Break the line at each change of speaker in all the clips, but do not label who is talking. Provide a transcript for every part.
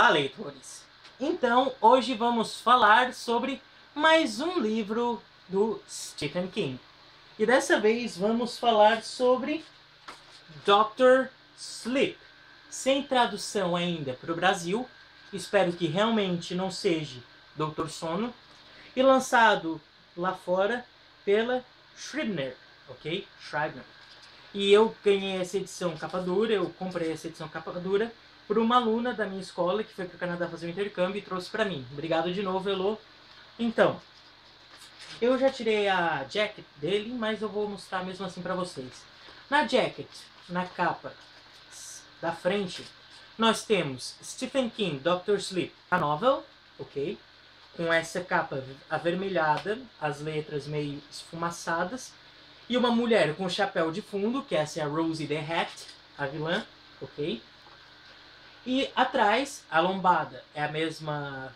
Olá, leitores! Então, hoje vamos falar sobre mais um livro do Stephen King. E dessa vez vamos falar sobre Dr. Sleep. Sem tradução ainda para o Brasil, espero que realmente não seja Dr. Sono. E lançado lá fora pela Scribner, ok? Scribner. E eu ganhei essa edição capa dura, eu comprei essa edição capa dura por uma aluna da minha escola que foi para o Canadá fazer um intercâmbio e trouxe para mim. Obrigado de novo, Elô. Então, eu já tirei a jacket dele, mas eu vou mostrar mesmo assim para vocês. Na jacket, na capa da frente, nós temos Stephen King, Dr. Sleep, a novel, ok? Com essa capa avermelhada, as letras meio esfumaçadas. E uma mulher com chapéu de fundo, que essa é a Rosie the Hat, a vilã, ok? E atrás, a lombada é a mesma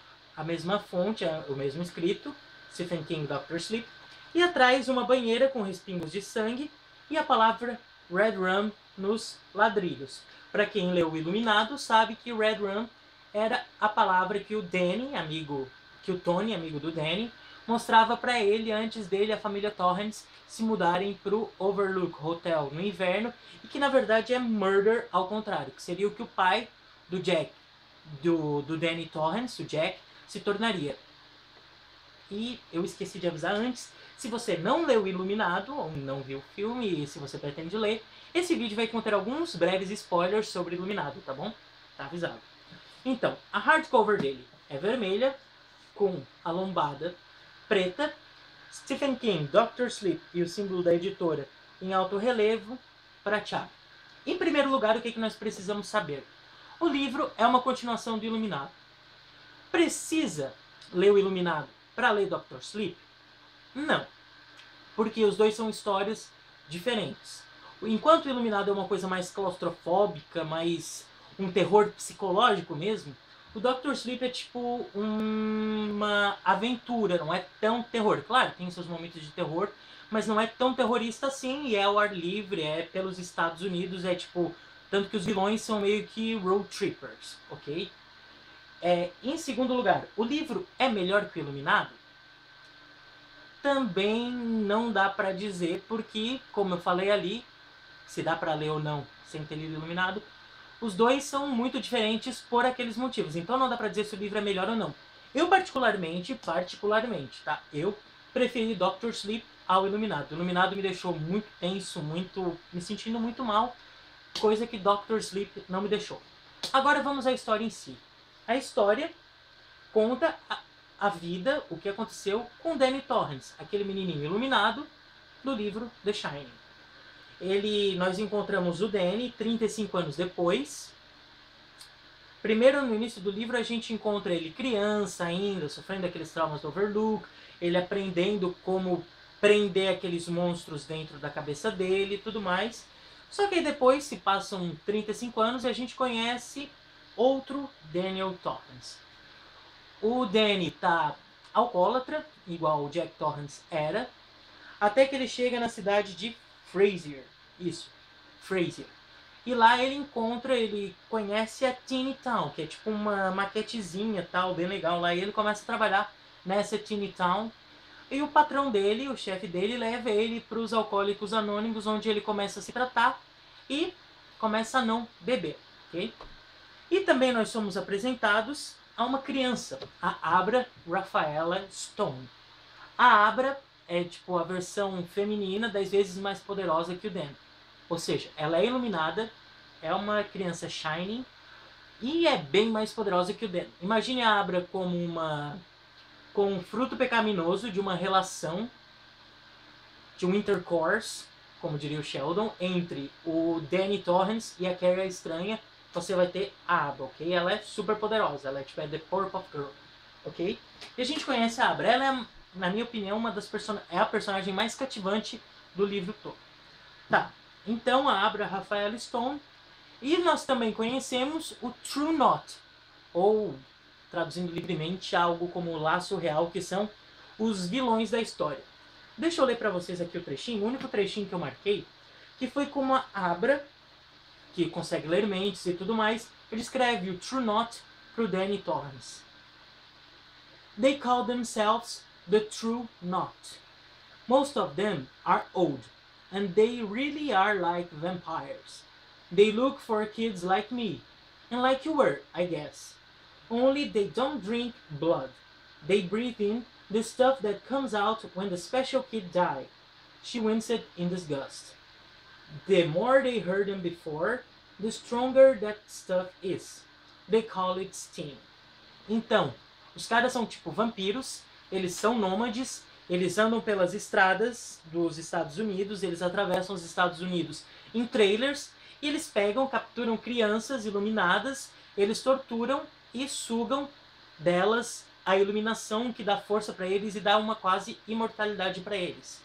fonte, é o mesmo escrito, Stephen King, Dr. Sleep. E atrás, uma banheira com respingos de sangue e a palavra Red Rum nos ladrilhos. Para quem leu o Iluminado, sabe que Red Rum era a palavra que o Tony, amigo do Danny, mostrava para ele antes dele, a família Torrance, se mudarem para o Overlook Hotel no inverno, e que na verdade é Murder ao contrário, que seria o que o pai do Jack, do Danny Torrance, o Jack, se tornaria. E eu esqueci de avisar antes, se você não leu Iluminado, ou não viu o filme, e se você pretende ler, esse vídeo vai conter alguns breves spoilers sobre Iluminado, tá bom? Tá avisado. Então, a hardcover dele é vermelha, com a lombada preta, Stephen King, Dr. Sleep e o símbolo da editora em alto relevo, prateado. Em primeiro lugar, o que nós precisamos saber? O livro é uma continuação do Iluminado. Precisa ler o Iluminado para ler Dr. Sleep? Não, porque os dois são histórias diferentes. Enquanto o Iluminado é uma coisa mais claustrofóbica, mais um terror psicológico mesmo, o Dr. Sleep é tipo uma aventura, não é tão terror. Claro, tem seus momentos de terror, mas não é tão terrorista assim, e é ao ar livre, é pelos Estados Unidos, é tipo... Tanto que os vilões são meio que road trippers, ok? Em segundo lugar, o livro é melhor que o Iluminado? Também não dá pra dizer, porque, como eu falei ali, se dá pra ler ou não sem ter lido Iluminado, os dois são muito diferentes por aqueles motivos. Então não dá pra dizer se o livro é melhor ou não. Eu particularmente, tá? Eu preferi Dr. Sleep ao Iluminado. O Iluminado me deixou muito tenso, me sentindo muito mal, coisa que Dr. Sleep não me deixou. Agora vamos à história em si. A história conta a vida, o que aconteceu com Danny Torrance, aquele menininho iluminado do livro The Shining. Nós encontramos o Danny 35 anos depois. Primeiro, no início do livro, a gente encontra ele criança ainda, sofrendo aqueles traumas do Overlook, ele aprendendo como prender aqueles monstros dentro da cabeça dele e tudo mais. Só que aí depois se passam 35 anos e a gente conhece outro Daniel Torrance. O Danny tá alcoólatra, igual o Jack Torrance era, até que ele chega na cidade de Frasier. Isso, Frasier. E lá ele conhece a Teeny Town, que é tipo uma maquetezinha tal, bem legal lá. E ele começa a trabalhar nessa Teeny Town. E o patrão dele, o chefe dele, leva ele para os Alcoólicos Anônimos, onde ele começa a se tratar e começa a não beber, ok? E também nós somos apresentados a uma criança, a Abra Rafaela Stone. A Abra é tipo a versão feminina 10 vezes mais poderosa que o Dan. Ou seja, ela é iluminada, é uma criança Shining e é bem mais poderosa que o Dan. Imagine a Abra como um fruto pecaminoso de uma relação, de um intercourse, como diria o Sheldon, entre o Danny Torrance e a Carrie a Estranha. Você vai ter a Abra, ok? Ela é super poderosa, ela é tipo The Powerpuff Girl, ok? E a gente conhece a Abra, ela é, na minha opinião, é a personagem mais cativante do livro todo. Tá, então a Abra Rafaela Stone, e nós também conhecemos o True Knot, ou, traduzindo livremente, algo como o Laço Real, que são os vilões da história. Deixa eu ler pra vocês aqui o trechinho, o único trechinho que eu marquei, que foi como a Abra, que consegue ler mentes e tudo mais, ele escreve o True Knot pro Danny Torrance. They call themselves the True Knot. Most of them are old, and they really are like vampires. They look for kids like me, and like you were, I guess. Only they don't drink blood. They breathe in the stuff that comes out when the special kid died. She winced in disgust. The more they heard them before, the stronger that stuff is. They call it steam. Então, os caras são tipo vampiros, eles são nômades, eles andam pelas estradas dos Estados Unidos, eles atravessam os Estados Unidos em trailers, e eles pegam, capturam crianças iluminadas, eles torturam e sugam delas a iluminação que dá força para eles e dá uma quase imortalidade para eles.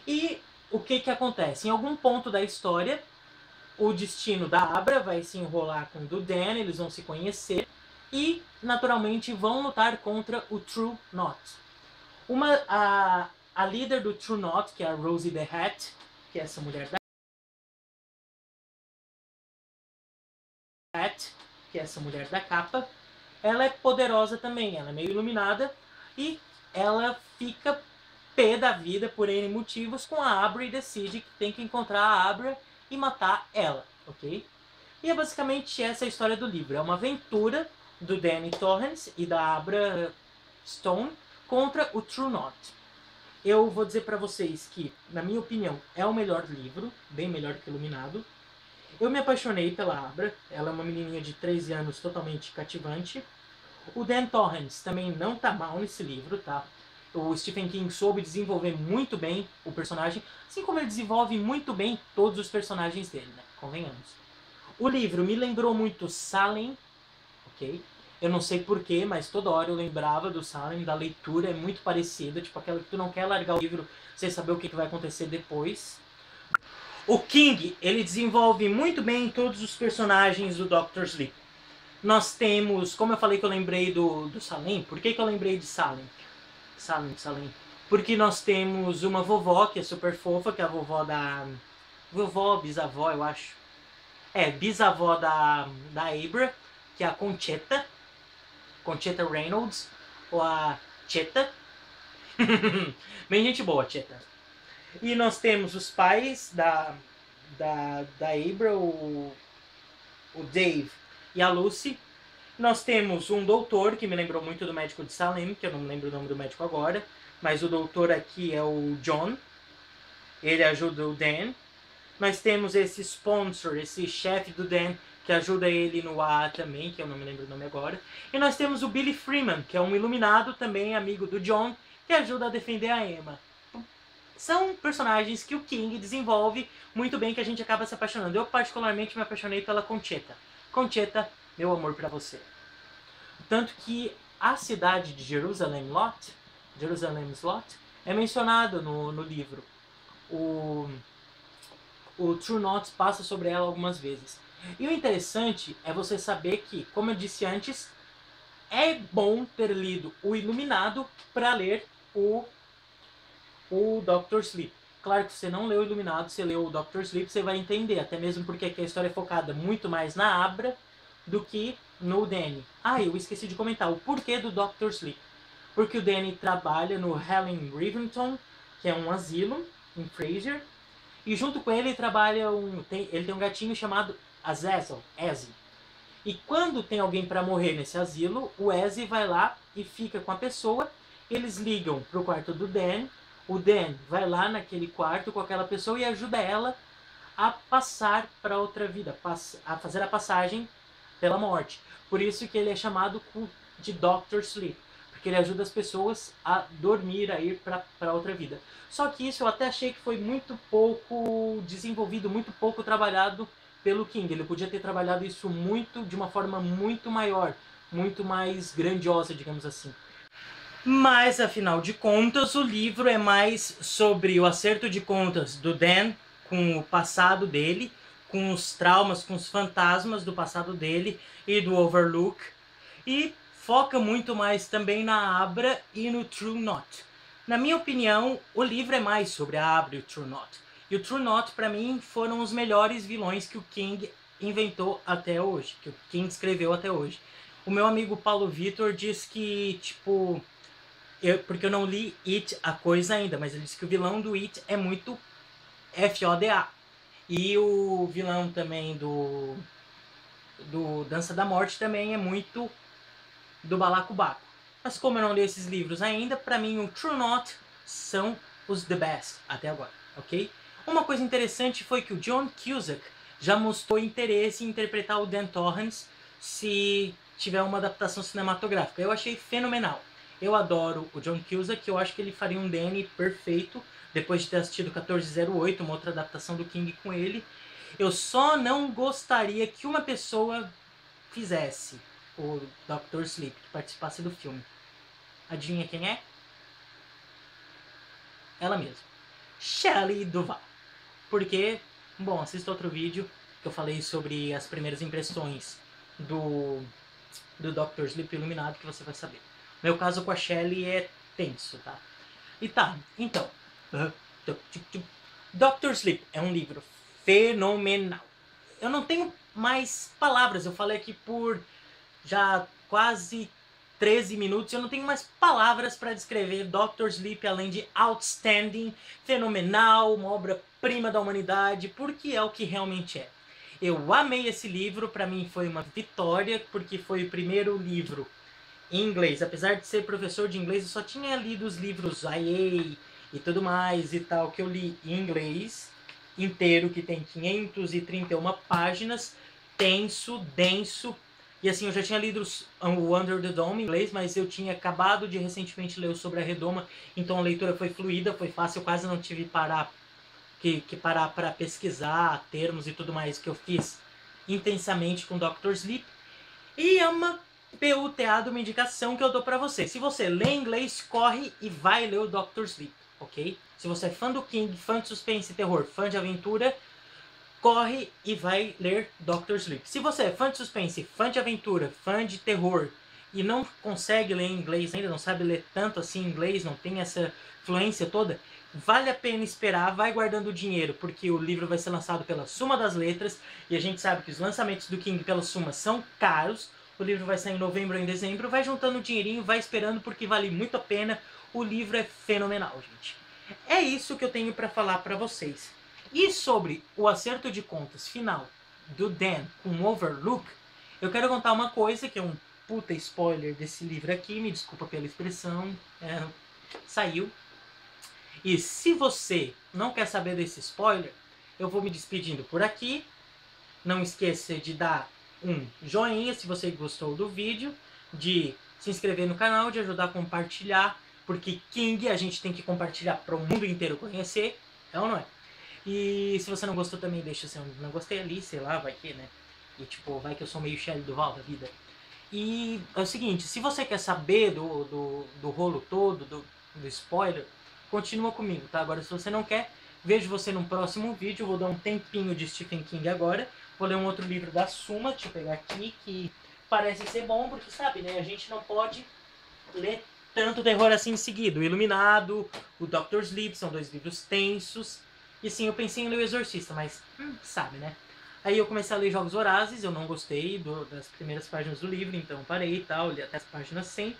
E o que que acontece? Em algum ponto da história, o destino da Abra vai se enrolar com o do Dan, eles vão se conhecer e, naturalmente, vão lutar contra o True Knot. A líder do True Knot, que é a Rosie the Hat, que é essa mulher da Hat, que é essa mulher da capa, ela é poderosa também, ela é meio iluminada e ela fica pé da vida por N motivos com a Abra e decide que tem que encontrar a Abra e matar ela, ok? E é basicamente essa a história do livro. É uma aventura do Danny Torrance e da Abra Stone contra o True Knot. Eu vou dizer pra vocês que, na minha opinião, é o melhor livro, bem melhor que Iluminado. Eu me apaixonei pela Abra, ela é uma menininha de 13 anos totalmente cativante. O Dan Torrance também não tá mal nesse livro, tá? O Stephen King soube desenvolver muito bem o personagem, assim como ele desenvolve muito bem todos os personagens dele, né? Convenhamos. O livro me lembrou muito Salem, ok? Eu não sei porquê, mas toda hora eu lembrava do Salem, da leitura, é muito parecida, tipo aquela que tu não quer largar o livro sem saber o que vai acontecer depois. O King, ele desenvolve muito bem todos os personagens do Dr. Sleep. Nós temos, como eu falei que eu lembrei do Salem, por que eu lembrei de Salem? Salem. Porque nós temos uma vovó que é super fofa, que é a vovó da... Vovó, bisavó, eu acho. É, bisavó da Abra, que é a Conchetta Reynolds, ou a Cheta. Bem gente boa, Cheta. E nós temos os pais da Abra, o Dave e a Lucy. Nós temos um doutor, que me lembrou muito do médico de Salem, que eu não lembro o nome do médico agora, mas o doutor aqui é o John. Ele ajuda o Dan. Nós temos esse sponsor, esse chefe do Dan, que ajuda ele no A também, que eu não me lembro o nome agora. E nós temos o Billy Freeman, que é um iluminado, também amigo do John, que ajuda a defender a Emma. São personagens que o King desenvolve muito bem, que a gente acaba se apaixonando. Eu particularmente me apaixonei pela Conchetta. Conchetta, meu amor pra você. Tanto que a cidade de Jerusalem Slot, é mencionada no livro. O True Knot passa sobre ela algumas vezes. E o interessante é você saber que, como eu disse antes, é bom ter lido o Iluminado para ler o Dr. Sleep. Claro que se você não leu o Iluminado, você leu o Dr. Sleep, você vai entender, até mesmo porque aqui a história é focada muito mais na Abra do que no Danny. Ah, eu esqueci de comentar o porquê do Dr. Sleep. Porque o Danny trabalha no Helen Rivington, que é um asilo em Fraser, e junto com ele trabalha ele tem um gatinho chamado Azazel, Ezzy. E quando tem alguém para morrer nesse asilo, o Ezzy vai lá e fica com a pessoa, eles ligam pro quarto do Dan, o Dan vai lá naquele quarto com aquela pessoa e ajuda ela a passar para outra vida, a fazer a passagem pela morte. Por isso que ele é chamado de Dr. Sleep, porque ele ajuda as pessoas a dormir, a ir para outra vida. Só que isso eu até achei que foi muito pouco desenvolvido, muito pouco trabalhado pelo King. Ele podia ter trabalhado isso de uma forma muito maior, muito mais grandiosa, digamos assim. Mas, afinal de contas, o livro é mais sobre o acerto de contas do Dan com o passado dele, com os traumas, com os fantasmas do passado dele e do Overlook. E foca muito mais também na Abra e no True Knot. Na minha opinião, o livro é mais sobre a Abra e o True Knot. E o True Knot, para mim, foram os melhores vilões que o King inventou até hoje, que o King escreveu até hoje. O meu amigo Paulo Vitor diz que, tipo, porque eu não li It, a coisa ainda, mas ele disse que o vilão do It é muito FODA. E o vilão também do Dança da Morte também é muito do balacobaco. Mas como eu não li esses livros ainda, pra mim o True Not são os the best até agora, ok? Uma coisa interessante foi que o John Cusack já mostrou interesse em interpretar o Dan Torrance se tiver uma adaptação cinematográfica. Eu achei fenomenal. Eu adoro o John Cusack, eu acho que ele faria um Danny perfeito, depois de ter assistido 1408, uma outra adaptação do King com ele. Eu só não gostaria que uma pessoa fizesse o Dr. Sleep, que participasse do filme. Adivinha quem é? Ela mesma. Shelley Duvall. Porque, bom, assista outro vídeo que eu falei sobre as primeiras impressões do Dr. Sleep Iluminado, que você vai saber. Meu caso com a Shelley é tenso, tá? E tá, então. Dr. Sleep é um livro fenomenal. Eu não tenho mais palavras, eu falei aqui por já quase 13 minutos, eu não tenho mais palavras para descrever Dr. Sleep além de outstanding, fenomenal, uma obra-prima da humanidade, porque é o que realmente é. Eu amei esse livro, para mim foi uma vitória, porque foi o primeiro livro em inglês. Apesar de ser professor de inglês, eu só tinha lido os livros IA e tudo mais e tal, que eu li em inglês inteiro, que tem 531 páginas, tenso, denso. E assim, eu já tinha lido o Under the Dome em inglês, mas eu tinha acabado de recentemente ler o Sobre a Redoma, então a leitura foi fluida, foi fácil, eu quase não tive que parar para pesquisar termos e tudo mais, que eu fiz intensamente com Dr. Sleep. E é uma PUTA de uma indicação que eu dou pra você. Se você lê inglês, corre e vai ler o Dr. Sleep, ok? Se você é fã do King, fã de suspense e terror, fã de aventura, corre e vai ler Dr. Sleep. Se você é fã de suspense, fã de aventura, fã de terror e não consegue ler inglês ainda, não sabe ler tanto assim inglês, não tem essa fluência toda, vale a pena esperar, vai guardando o dinheiro, porque o livro vai ser lançado pela Suma das Letras, e a gente sabe que os lançamentos do King pela Suma são caros. O livro vai sair em novembro ou em dezembro, vai juntando o dinheirinho, vai esperando, porque vale muito a pena. O livro é fenomenal, gente. É isso que eu tenho para falar para vocês. E sobre o acerto de contas final do Dan com Overlook, eu quero contar uma coisa que é um puta spoiler desse livro aqui, me desculpa pela expressão, saiu. E se você não quer saber desse spoiler, eu vou me despedindo por aqui. Não esqueça de dar um joinha se você gostou do vídeo, de se inscrever no canal, de ajudar a compartilhar, porque King a gente tem que compartilhar para o mundo inteiro conhecer, é ou não é? E se você não gostou também, deixa seu não gostei ali, sei lá, vai que, né? E tipo, vai que eu sou meio Shelley Duvall da vida. E é o seguinte, se você quer saber do rolo todo, do spoiler, continua comigo, tá? Agora, se você não quer, vejo você no próximo vídeo. Vou dar um tempinho de Stephen King agora. Vou ler um outro livro da Suma, deixa eu pegar aqui, que parece ser bom, porque sabe, né? A gente não pode ler tanto terror assim em seguida. O Iluminado, o Dr. Sleep, são dois livros tensos. E sim, eu pensei em ler o Exorcista, mas sabe, né? Aí eu comecei a ler Jogos Vorazes, eu não gostei das primeiras páginas do livro, então parei e tal, li até as páginas 100.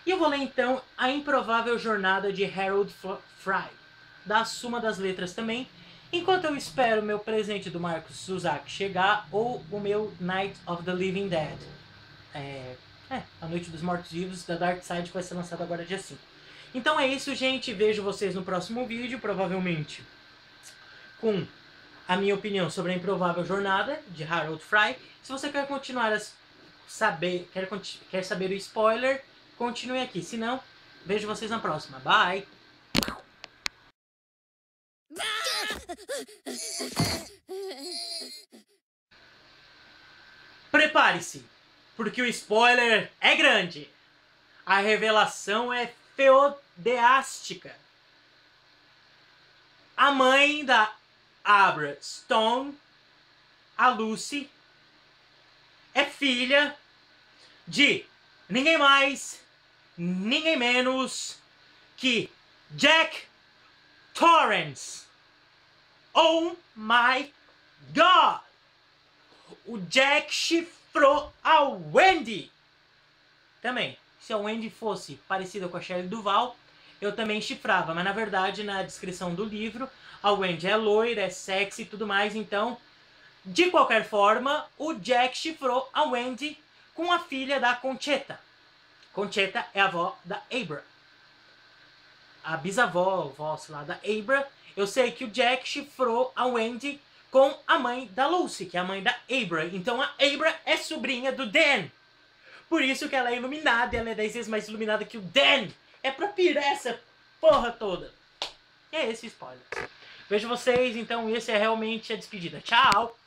E eu vou ler então A Improvável Jornada de Harold Fry, da Suma das Letras também, enquanto eu espero o meu presente do Marcos Suzak chegar, ou o meu Night of the Living Dead. A Noite dos Mortos-Vivos da Dark Side, que vai ser lançado agora dia 5. Então é isso, gente. Vejo vocês no próximo vídeo, provavelmente com a minha opinião sobre A Improvável Jornada, de Harold Fry. Se você quer continuar a saber, quer saber o spoiler, continue aqui. Se não, vejo vocês na próxima. Bye! Prepare-se, porque o spoiler é grande. A revelação é feodeástica. A mãe da Abra Stone, a Lucy, é filha de ninguém mais, ninguém menos que Jack Torrance. Oh my God! O Jack chifrou a Wendy! também. Se a Wendy fosse parecida com a Shelley Duvall, eu também chifrava. Mas na verdade, na descrição do livro, a Wendy é loira, é sexy e tudo mais. Então, de qualquer forma, o Jack chifrou a Wendy com a filha da Conchetta. Conchetta é a avó da Abra. A bisavó, avó, sei lá, da Abra. Eu sei que o Jack chifrou a Wendy com a mãe da Lucy, que é a mãe da Abra. Então a Abra é sobrinha do Dan. Por isso que ela é iluminada, ela é 10 vezes mais iluminada que o Dan. É pra pirar essa porra toda. E é esse spoiler. Vejo vocês, então esse é realmente a despedida. Tchau!